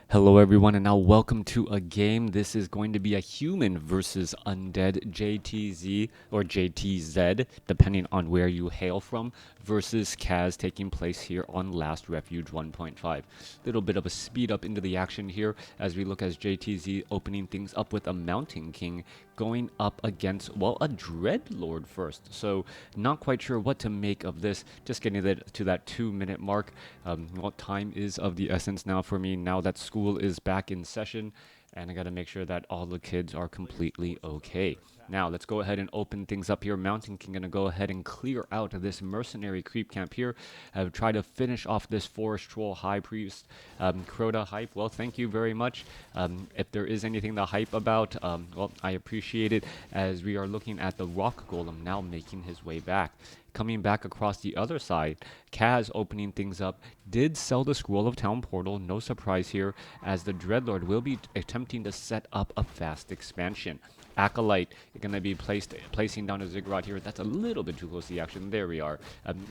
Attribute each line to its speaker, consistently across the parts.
Speaker 1: Hello everyone, and now welcome to a game. This is going to be a human versus undead JTZ or JTZ, depending on where you hail from, versus Kaz, taking place here on Last Refuge 1.5. Little bit of a speed up into the action here as we look as JTZ opening things up with a Mountain King going up against, well, a Dreadlord first. So not quite sure what to make of this. Just getting to that 2-minute mark. Time is of the essence now for me, now that school is back in session, and I got to make sure that all the kids are completely okay. Now, let's go ahead and open things up here. Mountain King going to go ahead and clear out this mercenary creep camp here. Try to finish off this Forest Troll High Priest. Crota hype, well, thank you very much. If there is anything to hype about, well, I appreciate it, as we are looking at the Rock Golem now making his way back. Coming back across the other side, Kaz opening things up, did sell the Scroll of Town Portal, no surprise here, as the Dreadlord will be attempting to set up a fast expansion. Acolyte going to be placing down a Ziggurat here. That's a little bit too close to the action. There we are.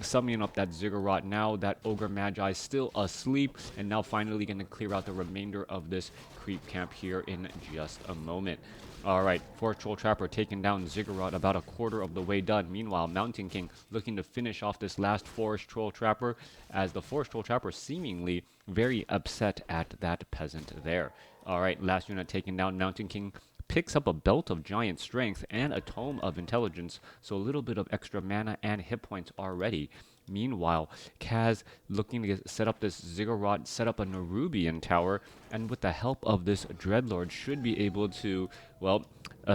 Speaker 1: Summoning up that Ziggurat now. That Ogre Magi still asleep, and now finally going to clear out the remainder of this creep camp here in just a moment. Alright, Forest Troll Trapper taking down Ziggurat, about a quarter of the way done. Meanwhile, Mountain King looking to finish off this last Forest Troll Trapper, as the Forest Troll Trapper seemingly very upset at that peasant there. Alright, last unit taken down. Mountain King picks up a Belt of Giant Strength and a Tome of Intelligence, so a little bit of extra mana and hit points already. Meanwhile, Kaz looking to set up this Ziggurat, set up a Nerubian tower, and with the help of this Dreadlord should be able to, well,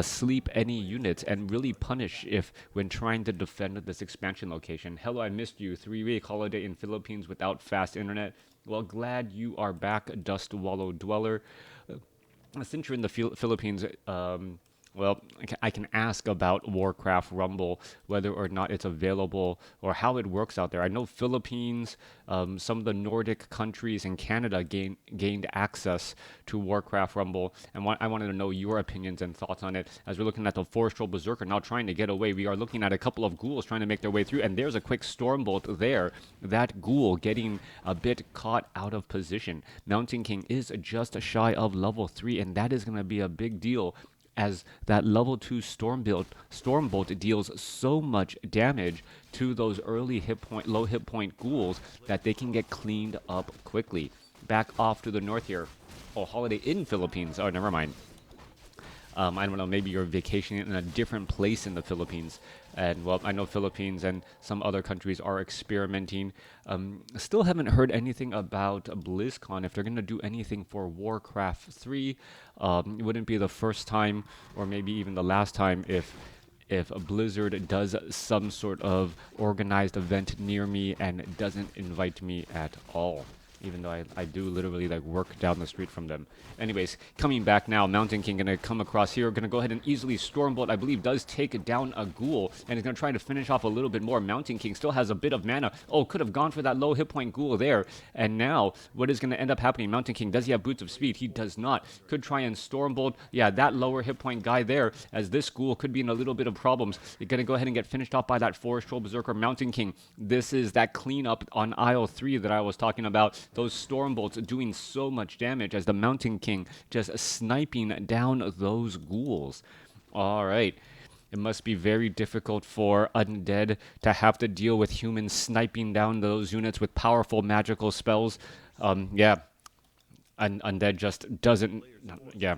Speaker 1: sleep any units and really punish if when trying to defend this expansion location. Hello, I missed you. 3-week holiday in Philippines without fast internet. Well, glad you are back, Dust Wallow Dweller. Since you're in the Philippines, well, I can ask about WarCraft Rumble, whether or not it's available or how it works out there. I know Philippines, some of the Nordic countries, and Canada gained access to WarCraft Rumble, and I wanted to know your opinions and thoughts on it. As we're looking at the Forest Troll Berserker now trying to get away, we are looking at a couple of ghouls trying to make their way through, and there's a quick Stormbolt there. That ghoul getting a bit caught out of position. Mountain King is just shy of level 3, and that is going to be a big deal, as that level 2 Stormbolt deals so much damage to those early low hit point ghouls that they can get cleaned up quickly. Back off to the north here. Oh, holiday in Philippines. Oh, never mind. I don't know, maybe you're vacationing in a different place in the Philippines. And, well, I know Philippines and some other countries are experimenting. Still haven't heard anything about BlizzCon, if they're going to do anything for WarCraft 3. It wouldn't be the first time, or maybe even the last time, if Blizzard does some sort of organized event near me and doesn't invite me at all. Even though I do literally like work down the street from them. Anyways, coming back now, Mountain King gonna come across here, gonna go ahead and easily Stormbolt, I believe, does take down a ghoul, and is gonna try to finish off a little bit more. Mountain King still has a bit of mana. Oh, could have gone for that low hit point ghoul there. And now, what is gonna end up happening? Mountain King, does he have Boots of Speed? He does not. Could try and Stormbolt. Yeah, that lower hit point guy there, as this ghoul could be in a little bit of problems. You're gonna go ahead and get finished off by that Forest Troll Berserker. Mountain King, this is that cleanup on aisle 3 that I was talking about. Those Stormbolts doing so much damage, as the Mountain King just sniping down those ghouls. Alright. It must be very difficult for Undead to have to deal with humans sniping down those units with powerful magical spells. Yeah. Undead just doesn't... Yeah.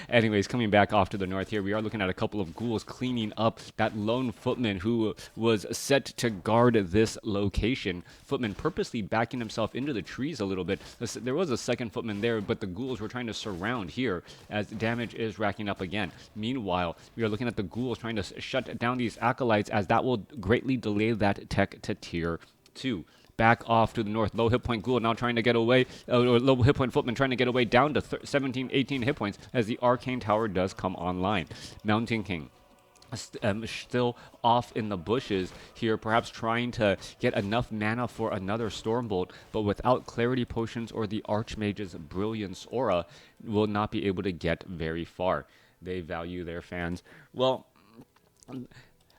Speaker 1: Anyways, coming back off to the north here, we are looking at a couple of ghouls cleaning up that lone footman who was set to guard this location. Footman purposely backing himself into the trees a little bit. There was a second footman there, but the ghouls were trying to surround here as damage is racking up again. Meanwhile, we are looking at the ghouls trying to shut down these acolytes, as that will greatly delay that tech to tier 2. Back off to the north. Low hit point ghoul now trying to get away, or low hit point footman trying to get away down to 17, 18 hit points as the arcane tower does come online. Mountain King still off in the bushes here, perhaps trying to get enough mana for another Stormbolt, but without clarity potions or the Archmage's Brilliance aura, will not be able to get very far. They value their fans. Well,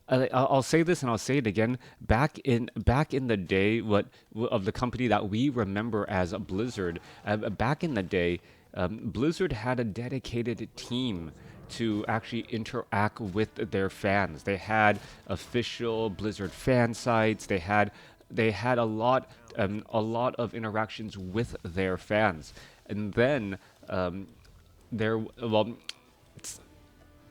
Speaker 1: I'll say this and I'll say it again. Back in the day, of the company that we remember as Blizzard, back in the day, Blizzard had a dedicated team to actually interact with their fans. They had official Blizzard fan sites. They had a lot of interactions with their fans, and then there well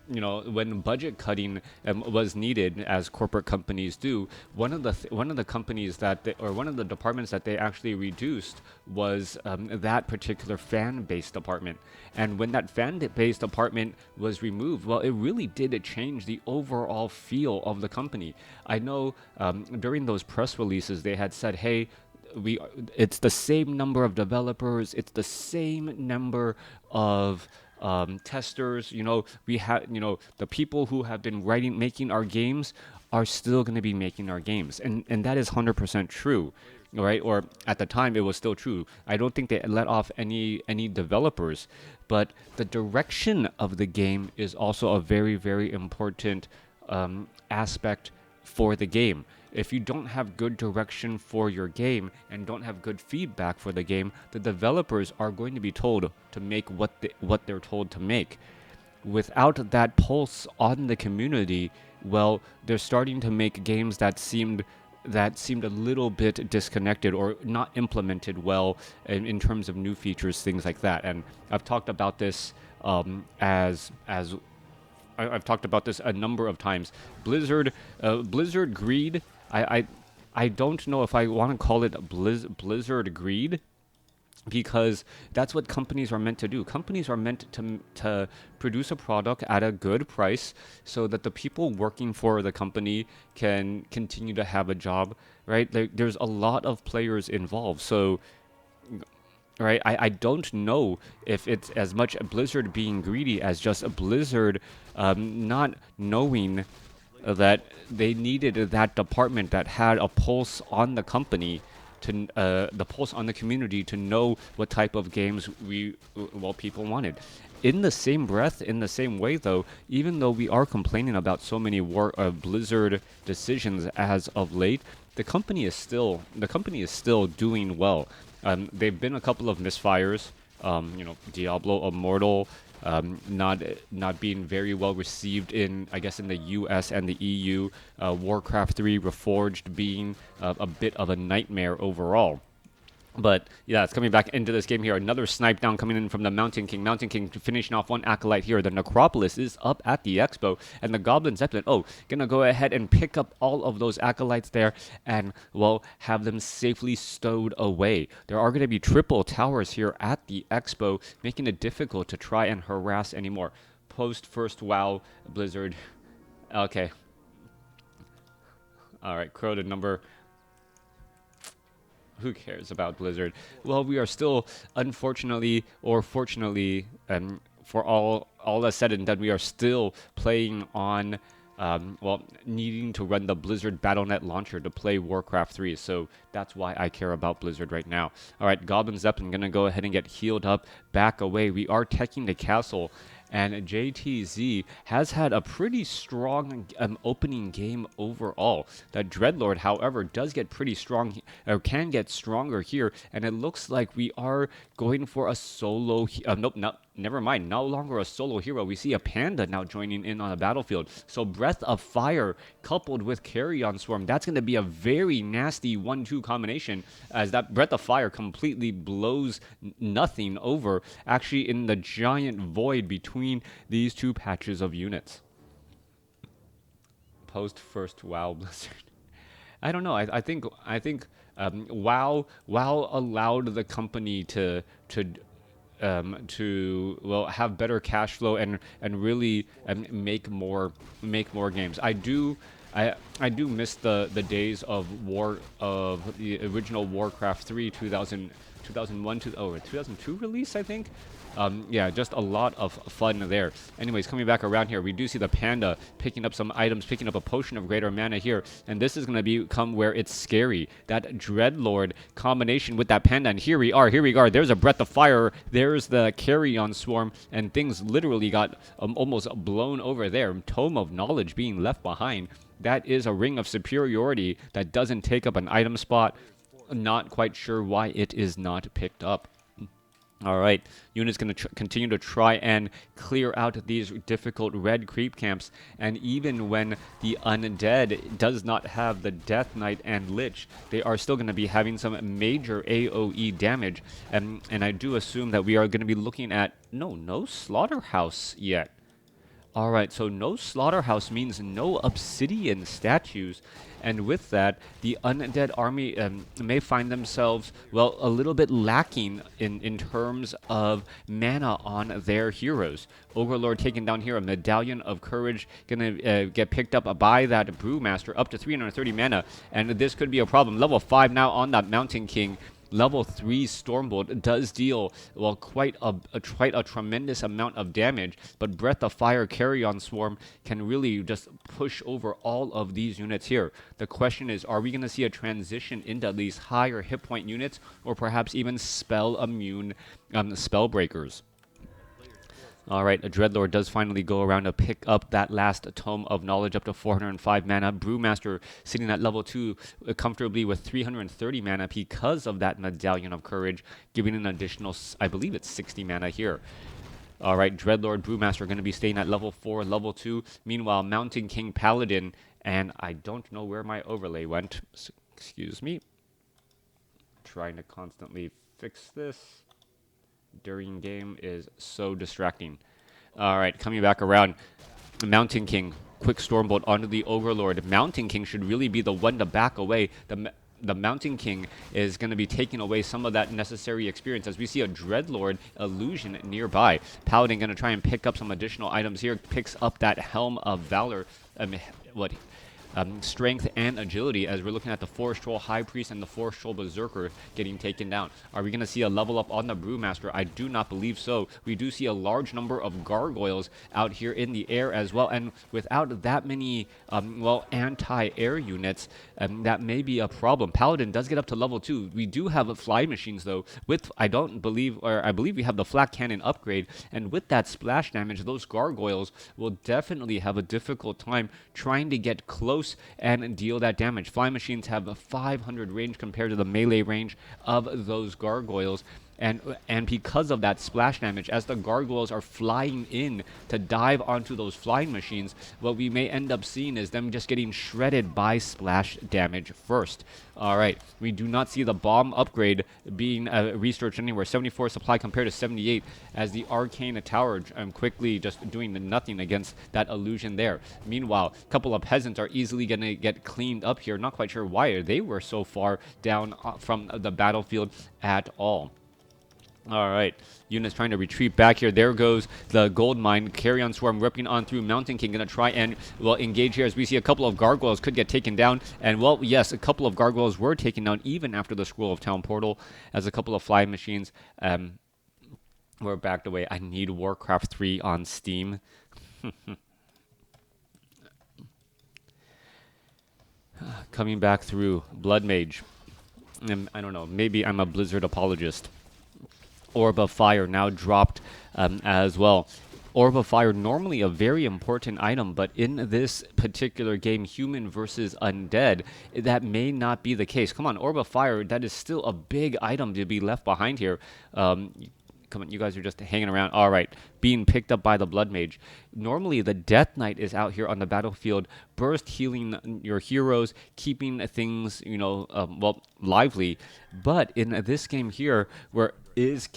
Speaker 1: when budget cutting was needed, as corporate companies do, one of the companies or one of the departments that they actually reduced was that particular fan-based department. And when that fan-based department was removed, well, it really did change the overall feel of the company. I know during those press releases they had said, "Hey, it's the same number of developers, it's the same number of testers. We have, the people who have been making our games are still going to be making our games," and that is 100% true, right? Or at the time, it was still true. I don't think they let off any developers, but the direction of the game is also a very, very important aspect for the game. If you don't have good direction for your game and don't have good feedback for the game, the developers are going to be told to make what they're told to make. Without that pulse on the community, well, they're starting to make games that seemed a little bit disconnected or not implemented well in terms of new features, things like that. And I've talked about this as I've talked about this a number of times. Blizzard greed. I don't know if I want to call it Blizzard greed, because that's what companies are meant to do. Companies are meant to produce a product at a good price so that the people working for the company can continue to have a job, right? There's a lot of players involved, so right. I don't know if it's as much Blizzard being greedy as just a Blizzard not knowing that they needed that department that had a pulse on the company, to the pulse on the community, to know what type of games people wanted. In the same breath, in the same way, though, even though we are complaining about so many Blizzard decisions as of late, the company is still doing well. They've been a couple of misfires. Diablo Immortal not being very well received in the US and the EU. WarCraft 3 Reforged being a bit of a nightmare overall. But yeah, it's coming back into this game here. Another snipe down coming in from the Mountain King. Mountain King finishing off one acolyte here. The Necropolis is up at the expo, and the Goblin Zeppelin, gonna go ahead and pick up all of those acolytes there and, well, have them safely stowed away. There are gonna be triple towers here at the expo, making it difficult to try and harass anymore. Post first WoW, Blizzard. Okay. All right, Crota number. Who cares about Blizzard? Well, we are still, unfortunately or fortunately, for all that's said and done, we are still playing on, needing to run the Blizzard Battle.net launcher to play WarCraft 3. So that's why I care about Blizzard right now. All right, Goblin Zeppelin gonna go ahead and get healed up, back away. We are teching the castle. And JTZ has had a pretty strong opening game overall. That Dreadlord, however, does get pretty strong, or can get stronger here. And it looks like we are going for a solo. Nope, never mind. No longer a solo hero. We see a panda now joining in on the battlefield. So Breath of Fire coupled with Carrion Swarm. That's going to be a very nasty 1-2 combination, as that Breath of Fire completely blows nothing over, actually, in the giant void between these two patches of units. Post first WoW Blizzard. I don't know. I think WoW allowed the company to have better cash flow and really make more games. I do miss the days of the original WarCraft 3 2001 to 2002 release, I think. Yeah, just a lot of fun there. Anyways, coming back around here, we do see the panda picking up some items, picking up a potion of greater mana here, and this is going to become where it's scary. That Dreadlord combination with that panda, and here we are. There's a Breath of Fire, there's the Carrion Swarm, and things literally got almost blown over there. Tome of Knowledge being left behind. That is a ring of superiority that doesn't take up an item spot. Not quite sure why it is not picked up. All right, unit's going to continue to try and clear out these difficult red creep camps, and even when the undead does not have the Death Knight and Lich, they are still going to be having some major AoE damage, and I do assume that we are going to be looking at, no slaughterhouse yet. Alright, so no slaughterhouse means no obsidian statues, and with that, the undead army may find themselves, well, a little bit lacking in terms of mana on their heroes. Overlord taking down here a Medallion of Courage, gonna get picked up by that Brewmaster, up to 330 mana, and this could be a problem. Level 5 now on that Mountain King. Level 3 Stormbolt does deal, well, quite a tremendous amount of damage, but Breath of Fire Carrion Swarm can really just push over all of these units here. The question is, are we going to see a transition into these higher hit point units, or perhaps even spell immune spellbreakers? Alright, a Dreadlord does finally go around to pick up that last Tome of Knowledge up to 405 mana. Brewmaster sitting at level 2 comfortably with 330 mana because of that Medallion of Courage, giving an additional, I believe it's 60 mana here. Alright, Dreadlord, Brewmaster going to be staying at level 4, level 2. Meanwhile, Mountain King Paladin, and I don't know where my overlay went. Excuse me. Trying to constantly fix this during game is so distracting. Alright, coming back around. Mountain King, quick Stormbolt onto the Overlord. Mountain King should really be the one to back away. The Mountain King is going to be taking away some of that necessary experience as we see a Dreadlord illusion nearby. Paladin going to try and pick up some additional items here. Picks up that Helm of Valor. Strength and agility, as we're looking at the Forest Troll High Priest and the Forest Troll Berserker getting taken down. Are we going to see a level up on the Brewmaster? I do not believe so. We do see a large number of gargoyles out here in the air as well, and without that many, well, anti-air units, that may be a problem. Paladin does get up to level 2. We do have fly machines, though, with, I believe we have the Flak Cannon upgrade, and with that splash damage, those gargoyles will definitely have a difficult time trying to get close and deal that damage. Fly machines have a 500 range compared to the melee range of those gargoyles, and because of that splash damage, as the gargoyles are flying in to dive onto those flying machines, what we may end up seeing is them just getting shredded by splash damage first. Alright, we do not see the bomb upgrade being researched anywhere. 74 supply compared to 78, as the Arcane Tower quickly just doing nothing against that illusion there. Meanwhile, a couple of peasants are easily going to get cleaned up here. Not quite sure why they were so far down from the battlefield at all. Alright, units trying to retreat back here. There goes the gold mine. Carrion Swarm ripping on through. Mountain King going to try and, well, engage here as we see a couple of gargoyles could get taken down. And, well, yes, a couple of gargoyles were taken down even after the Scroll of Town Portal, as a couple of fly machines were backed away. I need WarCraft 3 on Steam. Coming back through. Blood Mage. I don't know, maybe I'm a Blizzard apologist. Orb of Fire now dropped as well. Orb of Fire, normally a very important item, but in this particular game, human versus undead, that may not be the case. Come on, Orb of Fire, that is still a big item to be left behind here. Come on, you guys are just hanging around. All right, being picked up by the Blood Mage. Normally, the Death Knight is out here on the battlefield, burst healing your heroes, keeping things, you know, well, lively. But in this game here, where is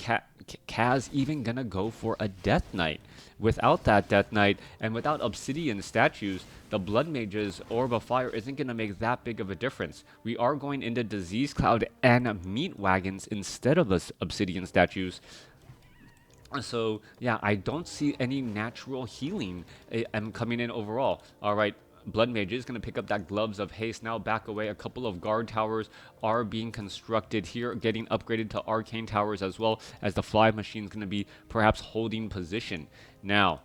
Speaker 1: Kaz even going to go for a Death Knight? Without that Death Knight and without Obsidian statues, the Blood Mage's Orb of Fire isn't going to make that big of a difference. We are going into Disease Cloud and Meat Wagons instead of the Obsidian statues. So, yeah, I don't see any natural healing coming in overall. All right, Blood Mage is going to pick up that Gloves of Haste. Now back away. A couple of guard towers are being constructed here, getting upgraded to arcane towers, as well as the fly machine is going to be perhaps holding position. Now,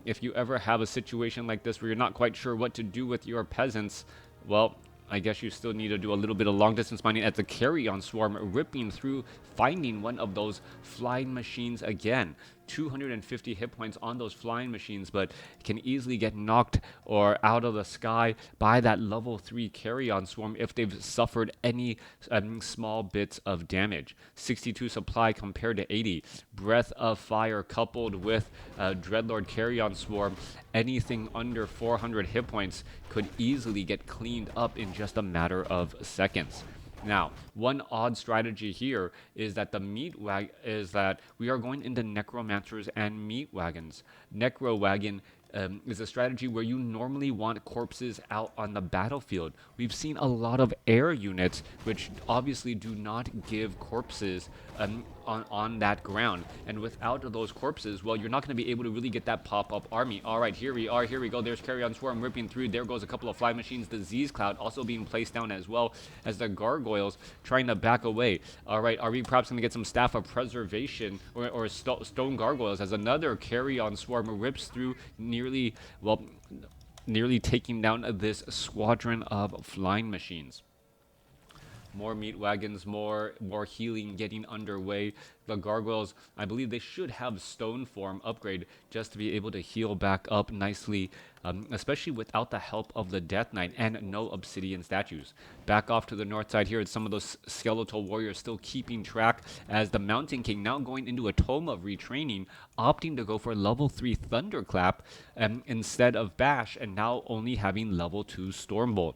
Speaker 1: if you ever have a situation like this where you're not quite sure what to do with your peasants, well, I guess you still need to do a little bit of long distance mining at the carry-on swarm, ripping through, finding one of those flying machines again. 250 hit points on those flying machines, but can easily get knocked or out of the sky by that level 3 carry-on swarm if they've suffered any small bits of damage. 62 supply compared to 80. Breath of Fire coupled with Dreadlord carry-on swarm, anything under 400 hit points could easily get cleaned up in just a matter of seconds. Now, one odd strategy here is that we are going into necromancers and meat wagons. Necro wagon is a strategy where you normally want corpses out on the battlefield. We've seen a lot of air units which obviously do not give corpses on that ground, and without those corpses, well, you're not going to be able to really get that pop-up army. All right, here we go. There's carry-on swarm ripping through. There goes a couple of fly machines. Disease cloud also being placed down, as well as the gargoyles trying to back away. All right, are we perhaps going to get some staff of preservation or stone gargoyles as another carry-on swarm rips through, nearly taking down this squadron of flying machines? More meat wagons, more healing getting underway. The gargoyles, I believe they should have stone form upgrade just to be able to heal back up nicely, especially without the help of the Death Knight and no obsidian statues. Back off to the north side here, it's some of those skeletal warriors still keeping track, as the Mountain King now going into a tome of retraining, opting to go for level 3 Thunderclap instead of Bash, and now only having level 2 Stormbolt.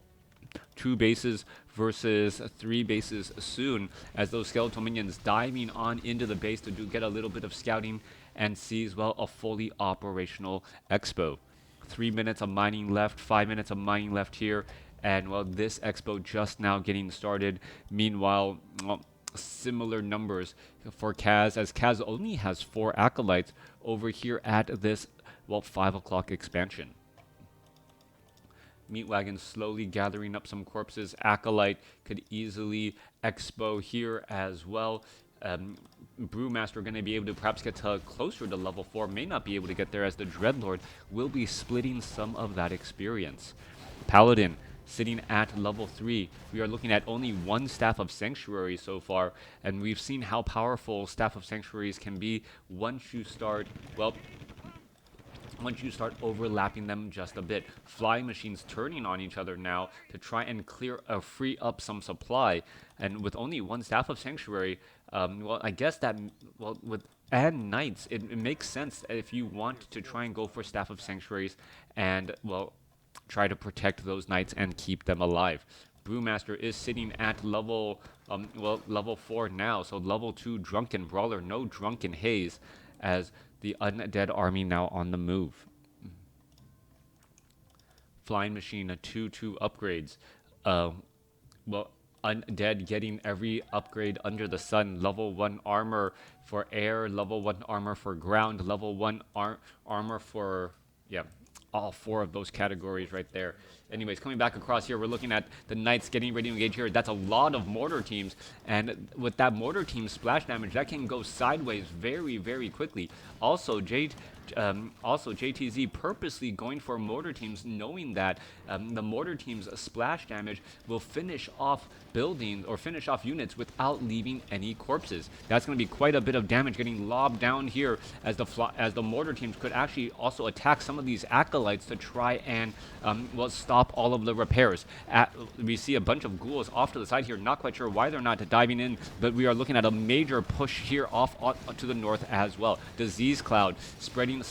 Speaker 1: 2 bases versus 3 bases soon, as those skeletal minions diving on into the base to get a little bit of scouting and sees, well, a fully operational expo. 3 minutes of mining left, 5 minutes of mining left here, and well, this expo just now getting started. Meanwhile, well, similar numbers for Kaz, as Kaz only has 4 acolytes over here at this, well, 5 o'clock expansion. Meat wagon slowly gathering up some corpses. Acolyte could easily expo here as well. Brewmaster going to be able to perhaps get closer to level 4. May not be able to get there, as the Dreadlord will be splitting some of that experience. Paladin sitting at level 3. We are looking at only 1 Staff of Sanctuary so far, and we've seen how powerful Staff of Sanctuaries can be once you start, well, once you start overlapping them just a bit. Flying machines turning on each other now to try and free up some supply. And with only 1 Staff of Sanctuary, well, I guess that, well, and Knights, it makes sense if you want to try and go for Staff of Sanctuaries and, well, try to protect those Knights and keep them alive. Brewmaster is sitting at level 4 now, so level 2 Drunken Brawler, no Drunken Haze, as the undead army now on the move. Flying machine, a 2/2 upgrades. Well, undead getting every upgrade under the sun. Level 1 armor for air, level 1 armor for ground, level 1 armor for, yeah, all 4 of those categories right there. Anyways, coming back across here, we're looking at the Knights getting ready to engage here. That's a lot of mortar teams, and with that mortar team splash damage, that can go sideways very, very quickly. Also, JTZ purposely going for mortar teams, knowing that the mortar team's splash damage will finish off buildings or finish off units without leaving any corpses. That's going to be quite a bit of damage getting lobbed down here, as the mortar teams could actually also attack some of these acolytes to try and well, stop all of the repairs. We see a bunch of ghouls off to the side here. Not quite sure why they're not diving in, but we are looking at a major push here off to the north as well. Disease cloud spreading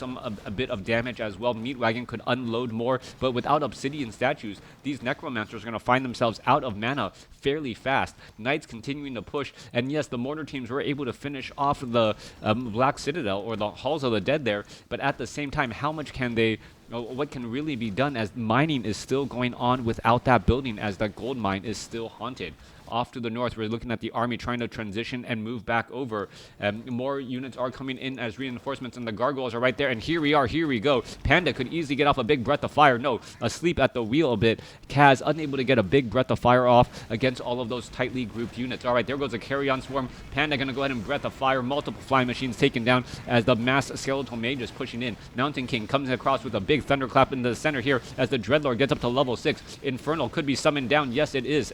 Speaker 1: a bit of damage as well. Meat wagon could unload more, but without obsidian statues, these necromancers are going to find themselves out of mana fairly fast. Knights continuing to push, and yes, the mortar teams were able to finish off the Black Citadel or the Halls of the Dead there, but at the same time, how much can they, what can really be done, as mining is still going on without that building, as that gold mine is still haunted. off to the north. We're looking at the army trying to transition and move back over. More units are coming in as reinforcements, and the gargoyles are right there. And here we are. Here we go. Panda could easily get off a big breath of fire. No, asleep at the wheel a bit. Kaz unable to get a big breath of fire off against all of those tightly grouped units. All right, there goes a carry-on swarm. Panda going to go ahead and breath of fire. Multiple flying machines taken down as the mass skeletal mage is pushing in. Mountain King comes across with a big thunderclap in the center here as the Dreadlord gets up to level 6. Infernal could be summoned down. Yes, it is.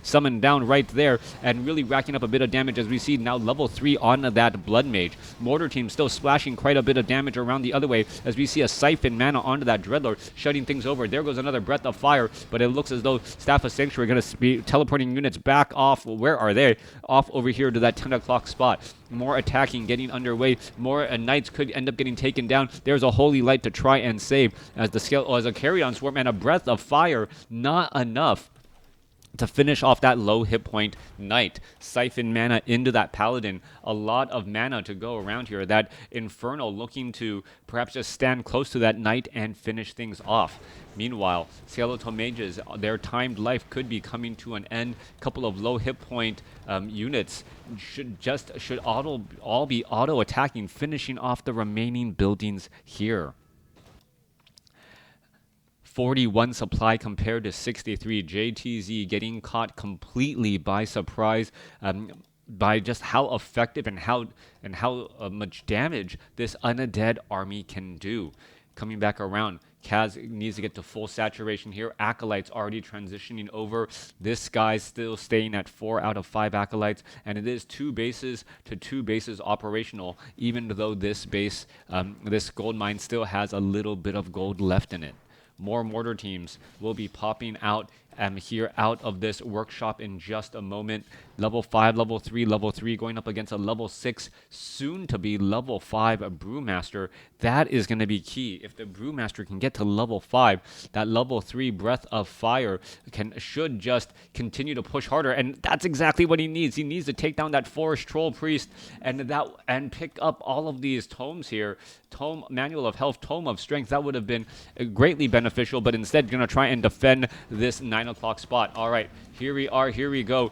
Speaker 1: Summoned down right there and really racking up a bit of damage as we see now level 3 on that Blood Mage. Mortar Team still splashing quite a bit of damage around the other way as we see a Siphon mana onto that Dreadlord, shutting things over. There goes another breath of fire, but it looks as though Staff of Sanctuary are going to be teleporting units back off. Where are they? Off over here to that 10 o'clock spot. More attacking getting underway. More knights could end up getting taken down. There's a Holy Light to try and save as a carry-on swarm and a breath of fire. Not enough to finish off that low hit point knight. Siphon mana into that paladin. A lot of mana to go around here. That Infernal looking to perhaps just stand close to that knight and finish things off. Meanwhile, skeletal mages, their timed life could be coming to an end. A couple of low hit point units should all be auto attacking, finishing off the remaining buildings here. 41 supply compared to 63. JTZ getting caught completely by surprise by just how effective and how much damage this undead army can do. Coming back around, Kaz needs to get to full saturation here. Acolytes already transitioning over. This guy's still staying at 4 out of 5 Acolytes, and it is 2 bases to 2 bases operational, even though this base, this gold mine still has a little bit of gold left in it. More mortar teams will be popping out here out of this workshop in just a moment. Level 5, level 3 going up against a level 6, soon to be level 5 Brewmaster. That is going to be key. If the Brewmaster can get to level 5, that level 3 Breath of Fire should just continue to push harder, and that's exactly what he needs. He needs to take down that Forest Troll Priest and pick up all of these tomes here. Tome, Manual of Health, Tome of Strength, that would have been greatly beneficial, but instead going to try and defend this 9 o'clock spot. All right, here we are, here we go.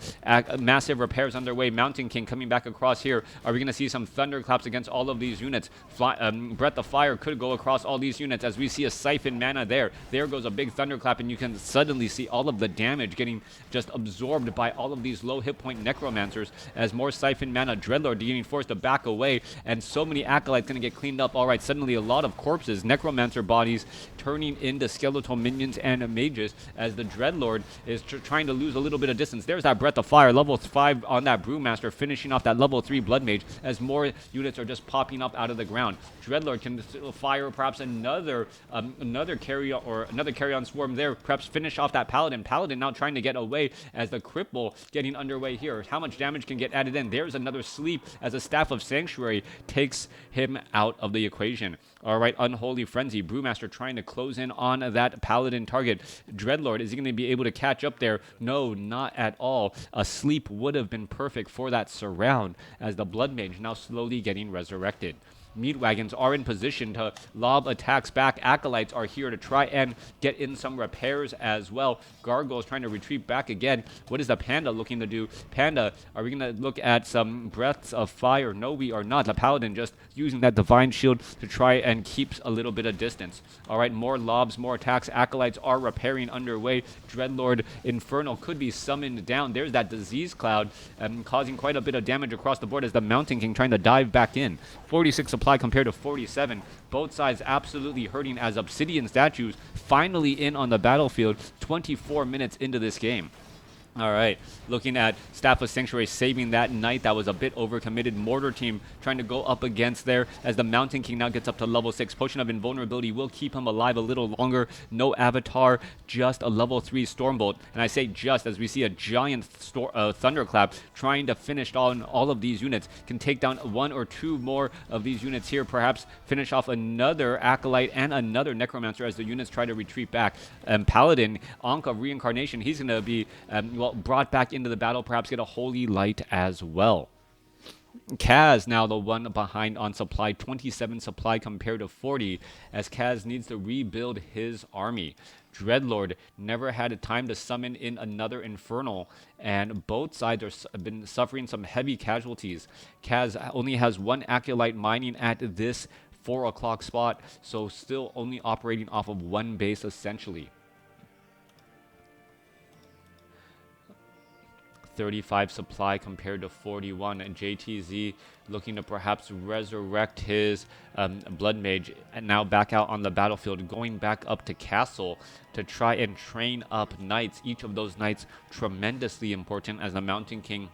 Speaker 1: Massive repairs underway. Mountain King coming back across here. Are we going to see some thunderclaps against all of these units? Breath of Fire could go across all these units as we see a Siphon mana there. There goes a big thunderclap, and you can suddenly see all of the damage getting just absorbed by all of these low hit point necromancers as more Siphon mana Dreadlord getting forced to back away, and so many Acolytes going to get cleaned up. All right, suddenly a lot of corpses, necromancer bodies turning into skeletal minions and mages as the Dreadlord is trying to lose a little bit of distance. There's that Breath of Fire, level 5 on that Brewmaster, finishing off that level 3 Blood Mage as more units are just popping up out of the ground. Dreadlord can fire perhaps another carry-on swarm there, perhaps finish off that Paladin. Paladin now trying to get away as the Cripple getting underway here. How much damage can get added in? There's another sleep as a Staff of Sanctuary takes him out of the equation. All right, Unholy Frenzy. Brewmaster trying to close in on that Paladin target. Dreadlord, is he going to be able to catch up there? No, not at all. A sleep would have been perfect for that surround as the Blood Mage now slowly getting resurrected. Meat wagons are in position to lob attacks back. Acolytes are here to try and get in some repairs as well. Gargoyles trying to retreat back again. What is the Panda looking to do? Panda, are we going to look at some breaths of fire? No, we are not. The Paladin just using that Divine Shield to try and keep a little bit of distance. All right, more lobs, more attacks. Acolytes are repairing underway. Dreadlord Infernal could be summoned down. There's that Disease Cloud causing quite a bit of damage across the board as the Mountain King trying to dive back in. 46 supply compared to 47. Both sides absolutely hurting as Obsidian statues finally in on the battlefield 24 minutes into this game. All right, looking at Staff of Sanctuary saving that knight that was a bit overcommitted. Mortar Team trying to go up against there as the Mountain King now gets up to level 6. Potion of Invulnerability will keep him alive a little longer. No Avatar, just a level 3 Stormbolt. And I say just as we see a giant Thunderclap trying to finish on all of these units. Can take down 1 or 2 more of these units here. Perhaps finish off another Acolyte and another Necromancer as the units try to retreat back. Paladin, Ankh of Reincarnation, he's going to be, brought back into the battle, perhaps get a Holy Light as well. Kaz now the one behind on supply, 27 supply compared to 40, as Kaz needs to rebuild his army. Dreadlord never had a time to summon in another Infernal, and both sides have been suffering some heavy casualties. Kaz only has one Acolyte mining at this 4 o'clock spot, so still only operating off of one base essentially. 35 supply compared to 41, and JTZ looking to perhaps resurrect his Blood Mage, and now back out on the battlefield, going back up to Castle to try and train up Knights. Each of those Knights tremendously important as the Mountain King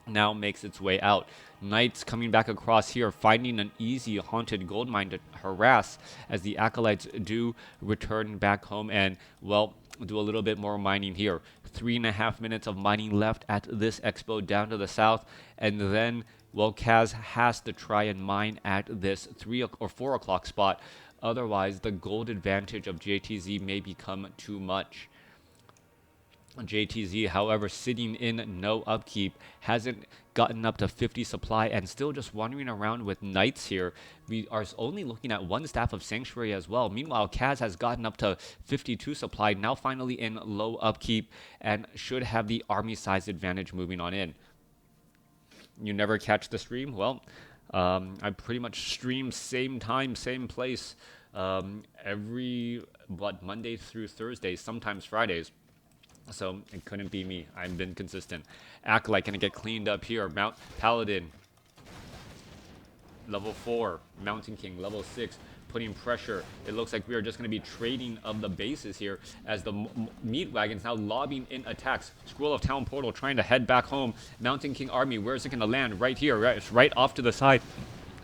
Speaker 1: now makes its way out. Knights coming back across here, finding an easy haunted gold mine to harass as the Acolytes do return back home and, well, do a little bit more mining here. 3.5 minutes of mining left at this expo down to the south, and then, well, Kaz has to try and mine at this 3 or 4 o'clock spot. Otherwise, the gold advantage of JTZ may become too much. JTZ, however, sitting in no upkeep, hasn't gotten up to 50 supply and still just wandering around with Knights here. We are only looking at one Staff of Sanctuary as well. Meanwhile, Kaz has gotten up to 52 supply, now finally in low upkeep, and should have the army size advantage moving on in. You never catch the stream? Well, I pretty much stream same time, same place, every, Monday through Thursday, sometimes Fridays. So it couldn't be me. I've been consistent. Acolyte gonna get cleaned up here. Mount Paladin, level 4. Mountain King, level 6. Putting pressure. It looks like we are just going to be trading of the bases here as the meat wagons now lobbing in attacks. Scroll of Town Portal trying to head back home. Mountain King army, where is it going to land? Right here, right off to the side.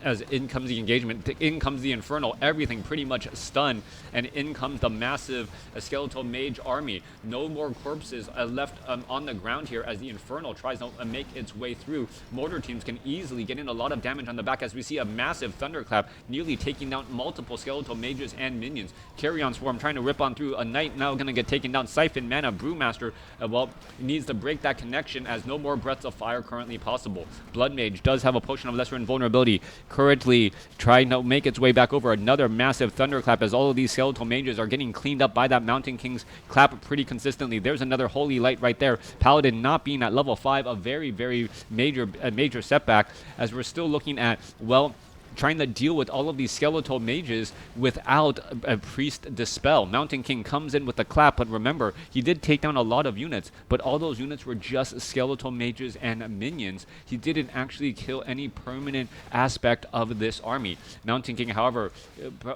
Speaker 1: As in comes the engagement, in comes the Infernal, everything pretty much stunned, and in comes the massive skeletal mage army. No more corpses left on the ground here as the Infernal tries to make its way through. Mortar teams can easily get in a lot of damage on the back as we see a massive thunderclap nearly taking down multiple skeletal mages and minions. Carrion Swarm trying to rip on through. A Knight now going to get taken down. Siphon Mana, Brewmaster, well, needs to break that connection as no more Breaths of Fire currently possible. Blood Mage does have a Potion of Lesser Invulnerability. Currently trying to make its way back over. Another massive thunderclap as all of these skeletal mages are getting cleaned up by that Mountain King's clap pretty consistently. There's another Holy Light right there. Paladin not being at level 5, a very major setback as we're still looking at, well, trying to deal with all of these skeletal mages without a priest dispel. Mountain King comes in with a clap, but remember, he did take down a lot of units, but all those units were just skeletal mages and minions. He didn't actually kill any permanent aspect of this army. Mountain King, however,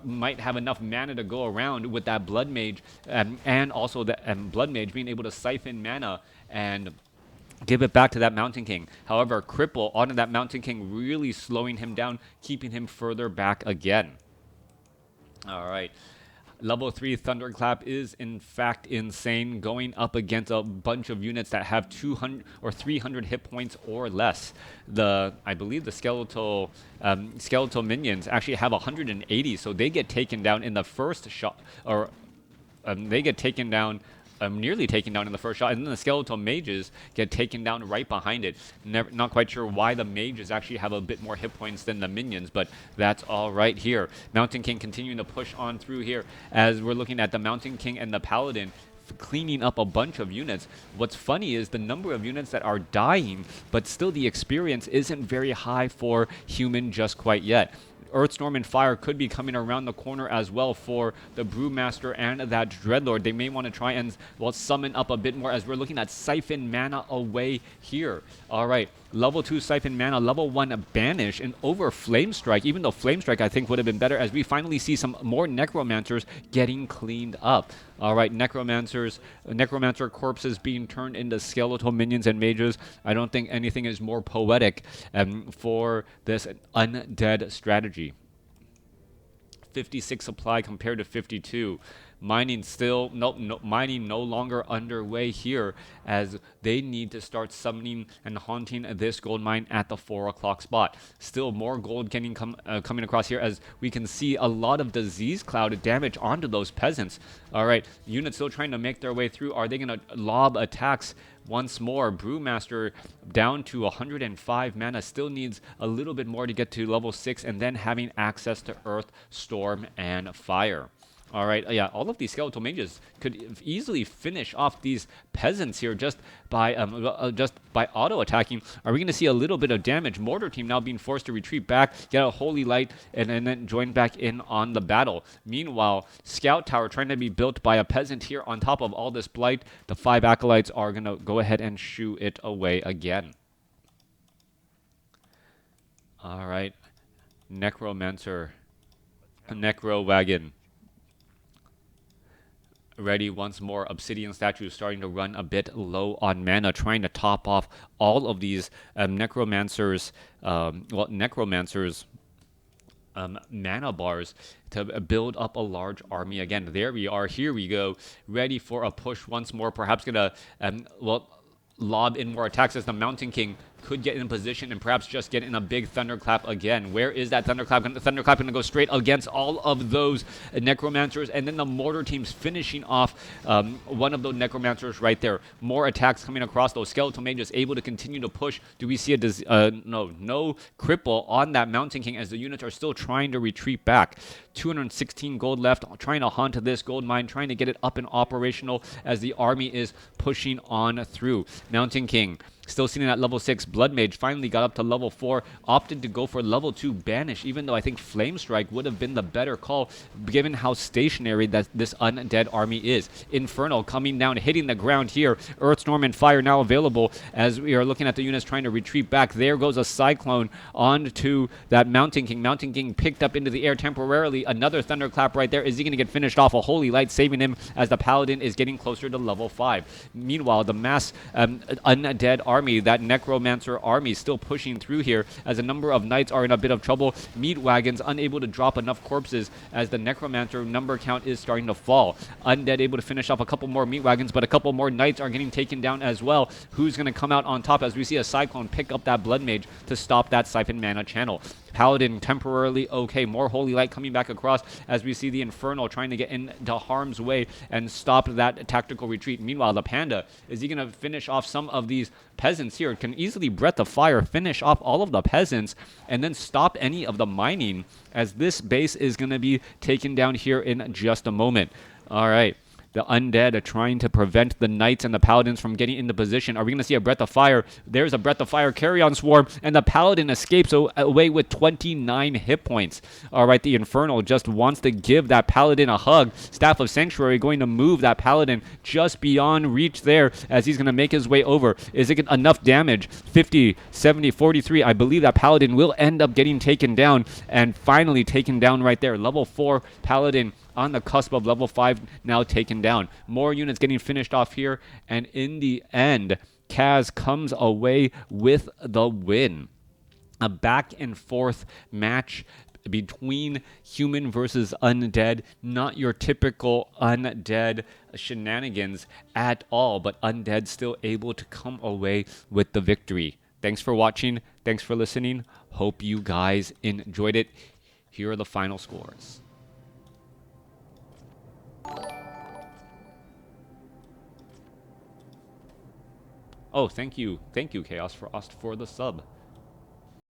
Speaker 1: might have enough mana to go around with that Blood Mage, and also the Blood Mage being able to siphon mana and give it back to that Mountain King. However, Cripple onto that Mountain King, really slowing him down, keeping him further back again. All right. Level 3 Thunderclap is in fact insane, going up against a bunch of units that have 200 or 300 hit points or less. I believe the skeletal minions actually have 180, so they get taken down in the first shot, or they get taken down. Nearly taken down in the first shot, and then the skeletal mages get taken down right behind it. Not quite sure why the mages actually have a bit more hit points than the minions, but that's all right here. Mountain King continuing to push on through here as we're looking at the Mountain King and the Paladin cleaning up a bunch of units. What's funny is the number of units that are dying, but still the experience isn't very high for human just quite yet. Earthstorm and Fire could be coming around the corner as well for the Brewmaster and that Dreadlord. They may want to try and, well, summon up a bit more as we're looking at Siphon Mana away here. All right, level 2 Siphon Mana, level 1 Banish, and over Flame Strike, even though Flame Strike I think would have been better, as we finally see some more Necromancers getting cleaned up. All right, Necromancer corpses being turned into skeletal minions and mages. I don't think anything is more poetic for this undead strategy. 56 supply compared to 52. Mining mining no longer underway here as they need to start summoning and haunting this gold mine at the 4 o'clock spot. Still more gold getting coming across here as we can see a lot of disease cloud damage onto those peasants. All right, units still trying to make their way through. Are they going to lob attacks once more. Brewmaster down to 105 mana, still needs a little bit more to get to level 6, and then having access to Earth, Storm, and Fire. All right, yeah, all of these skeletal mages could easily finish off these peasants here just by auto attacking. Are we going to see a little bit of damage? Mortar team now being forced to retreat back, get a holy light, and then join back in on the battle. Meanwhile, scout tower trying to be built by a peasant here on top of all this blight. The 5 acolytes are going to go ahead and shoo it away again. All right, necromancer, necro wagon. Ready once more. Obsidian statue starting to run a bit low on mana, trying to top off all of these necromancers mana bars to build up a large army again. There we are. Here we go. Ready for a push once more. Perhaps gonna lob in more attacks as the Mountain King could get in position and perhaps just get in a big thunderclap again. Where is that thunderclap? The thunderclap going to go straight against all of those necromancers, and then the mortar team's finishing off one of those necromancers right there. More attacks coming across. Those skeletal mages able to continue to push. Do we see a no cripple on that Mountain King as the units are still trying to retreat back? 216 gold left, trying to hunt this gold mine, trying to get it up and operational as the army is pushing on through. Mountain King still sitting at level 6. Blood Mage finally got up to level 4, opted to go for level 2 Banish, even though I think Flame Strike would have been the better call given how stationary that this undead army is. Infernal coming down, hitting the ground here. Earth, Storm, and Fire now available as we are looking at the units trying to retreat back. There goes a Cyclone onto that Mountain King. Mountain King picked up into the air temporarily. Another Thunderclap right there. Is he going to get finished off? A Holy Light saving him as the Paladin is getting closer to level 5. Meanwhile, the mass undead army, that necromancer army, still pushing through here as a number of knights are in a bit of trouble. Meat wagons unable to drop enough corpses as the necromancer number count is starting to fall. Undead able to finish off a couple more meat wagons, but a couple more knights are getting taken down as well. Who's going to come out on top as we see a Cyclone pick up that Blood Mage to stop that Siphon Mana channel? Paladin temporarily okay. More Holy Light coming back across as we see the Infernal trying to get into harm's way and stop that tactical retreat. Meanwhile, the Panda, is he going to finish off some of these peasants here? Can easily Breath of Fire finish off all of the peasants and then stop any of the mining as this base is going to be taken down here in just a moment. All right. The undead are trying to prevent the knights and the paladins from getting into position. Are we going to see a Breath of Fire? There's a Breath of Fire carry-on swarm, and the paladin escapes away with 29 hit points. All right, the Infernal just wants to give that paladin a hug. Staff of Sanctuary going to move that paladin just beyond reach there as he's going to make his way over. Is it enough damage? 50, 70, 43. I believe that paladin will end up getting taken down and finally taken down right there. Level 4 paladin on the cusp of level 5 now taken down. More units getting finished off here, and in the end, Kaz comes away with the win. A back and forth match between human versus undead. Not your typical undead shenanigans at all, but undead still able to come away with the victory. Thanks for watching. Thanks for listening. Hope you guys enjoyed it. Here are the final scores. Oh, thank you, Chaos, for the sub.